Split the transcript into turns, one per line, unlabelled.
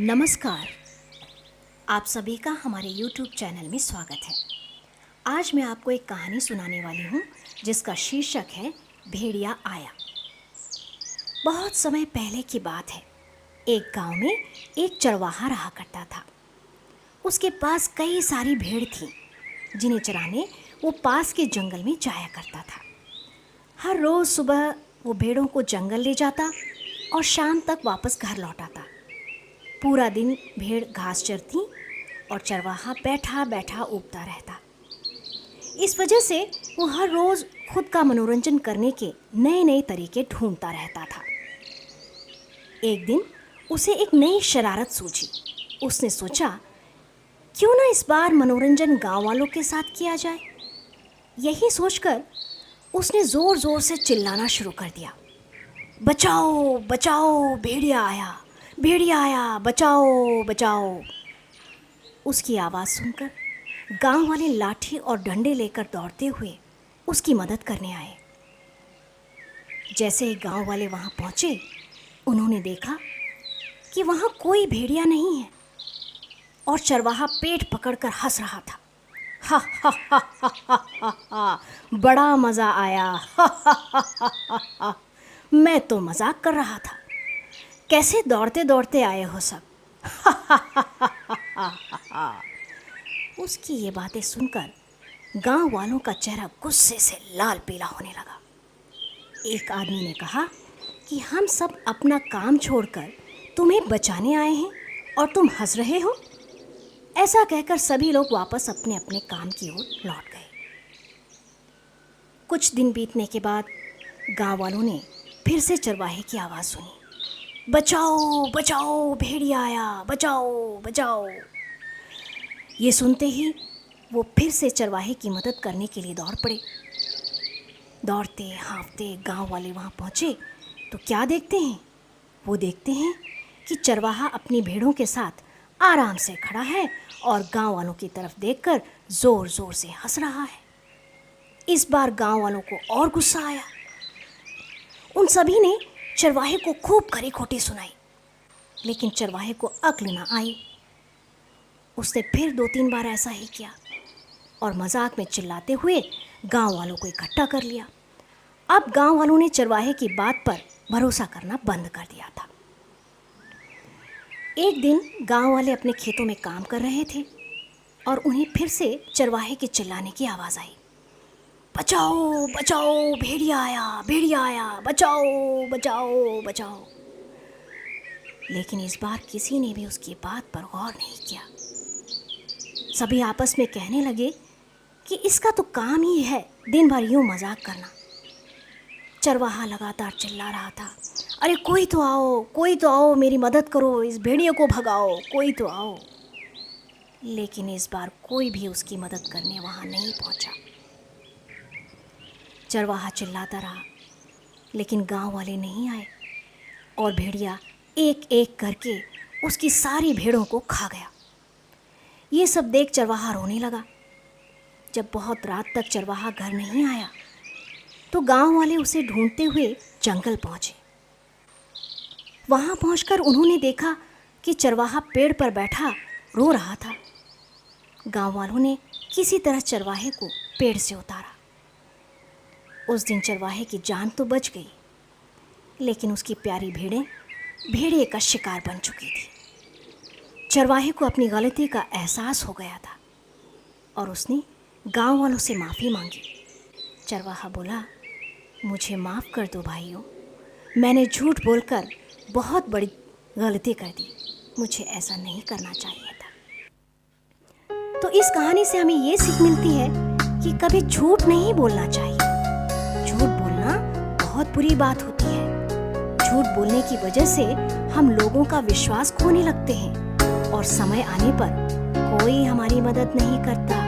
नमस्कार। आप सभी का हमारे YouTube चैनल में स्वागत है। आज मैं आपको एक कहानी सुनाने वाली हूँ जिसका शीर्षक है भेड़िया आया। बहुत समय पहले की बात है। एक गांव में एक चरवाहा रहा करता था। उसके पास कई सारी भेड़ थीं जिन्हें चराने वो पास के जंगल में जाया करता था। हर रोज़ सुबह वो भेड़ों को जंगल ले जाता और शाम तक वापस घर लौट आता। पूरा दिन भेड़ घास चरती और चरवाहा बैठा बैठा ऊबता रहता। इस वजह से वो हर रोज़ खुद का मनोरंजन करने के नए नए तरीके ढूंढता रहता था। एक दिन उसे एक नई शरारत सूझी। उसने सोचा, क्यों ना इस बार मनोरंजन गांव वालों के साथ किया जाए। यही सोचकर उसने ज़ोर ज़ोर से चिल्लाना शुरू कर दिया, बचाओ बचाओ, भेड़िया आया, भेड़िया आया, बचाओ बचाओ। उसकी आवाज़ सुनकर गांव वाले लाठी और डंडे लेकर दौड़ते हुए उसकी मदद करने आए। जैसे ही गांव वाले वहां पहुंचे, उन्होंने देखा कि वहां कोई भेड़िया नहीं है और चरवाहा पेट पकड़कर हंस रहा था। हा हा हा हा हा हा हा, बड़ा मज़ा आया। हा हा हा हा हा हा, मैं तो मजाक कर रहा था। कैसे दौड़ते दौड़ते आए हो सब। उसकी ये बातें सुनकर गांव वालों का चेहरा गुस्से से लाल पीला होने लगा। एक आदमी ने कहा कि हम सब अपना काम छोड़कर तुम्हें बचाने आए हैं और तुम हंस रहे हो। ऐसा कहकर सभी लोग वापस अपने अपने काम की ओर लौट गए। कुछ दिन बीतने के बाद गांव वालों ने फिर से चरवाहे की आवाज़ सुनी, बचाओ बचाओ, भेड़िया आया, बचाओ बचाओ। ये सुनते ही वो फिर से चरवाहे की मदद करने के लिए दौड़ पड़े। दौड़ते हाँफते गांव वाले वहाँ पहुँचे तो क्या देखते हैं? वो देखते हैं कि चरवाहा अपनी भेड़ों के साथ आराम से खड़ा है और गांव वालों की तरफ देखकर ज़ोर ज़ोर से हंस रहा है। इस बार गांव वालों को और गुस्सा आया। उन सभी ने चरवाहे को खूब खरी खोटी सुनाई, लेकिन चरवाहे को अक्ल न आई। उसने फिर 2-3 बार ऐसा ही किया और मजाक में चिल्लाते हुए गांव वालों को इकट्ठा कर लिया। अब गांव वालों ने चरवाहे की बात पर भरोसा करना बंद कर दिया था। एक दिन गांव वाले अपने खेतों में काम कर रहे थे और उन्हें फिर से चरवाहे के चिल्लाने की आवाज़ आई, बचाओ बचाओ, भेड़िया आया, बचाओ बचाओ बचाओ। लेकिन इस बार किसी ने भी उसकी बात पर गौर नहीं किया। सभी आपस में कहने लगे कि इसका तो काम ही है दिन भर यूं मजाक करना। चरवाहा लगातार चिल्ला रहा था, अरे कोई तो आओ, मेरी मदद करो, इस भेड़िए को भगाओ, कोई तो आओ। लेकिन इस बार कोई भी उसकी मदद करने वहाँ नहीं पहुँचा। चरवाहा चिल्लाता रहा, लेकिन गांव वाले नहीं आए और भेड़िया एक एक करके उसकी सारी भेड़ों को खा गया। ये सब देख चरवाहा रोने लगा। जब बहुत रात तक चरवाहा घर नहीं आया तो गांव वाले उसे ढूंढते हुए जंगल पहुंचे। वहां पहुंचकर उन्होंने देखा कि चरवाहा पेड़ पर बैठा रो रहा था। गांव वालों ने किसी तरह चरवाहे को पेड़ से उतारा। उस दिन चरवाहे की जान तो बच गई, लेकिन उसकी प्यारी भेड़ें भेड़िए का शिकार बन चुकी थी। चरवाहे को अपनी गलती का एहसास हो गया था और उसने गांव वालों से माफ़ी मांगी। चरवाहा बोला, मुझे माफ़ कर दो भाइयों, मैंने झूठ बोलकर बहुत बड़ी गलती कर दी, मुझे ऐसा नहीं करना चाहिए था। तो इस कहानी से हमें ये सीख मिलती है कि कभी झूठ नहीं बोलना चाहिए। झूठ बोलना बहुत बुरी बात होती है। झूठ बोलने की वजह से हम लोगों का विश्वास खोने लगते हैं और समय आने पर कोई हमारी मदद नहीं करता।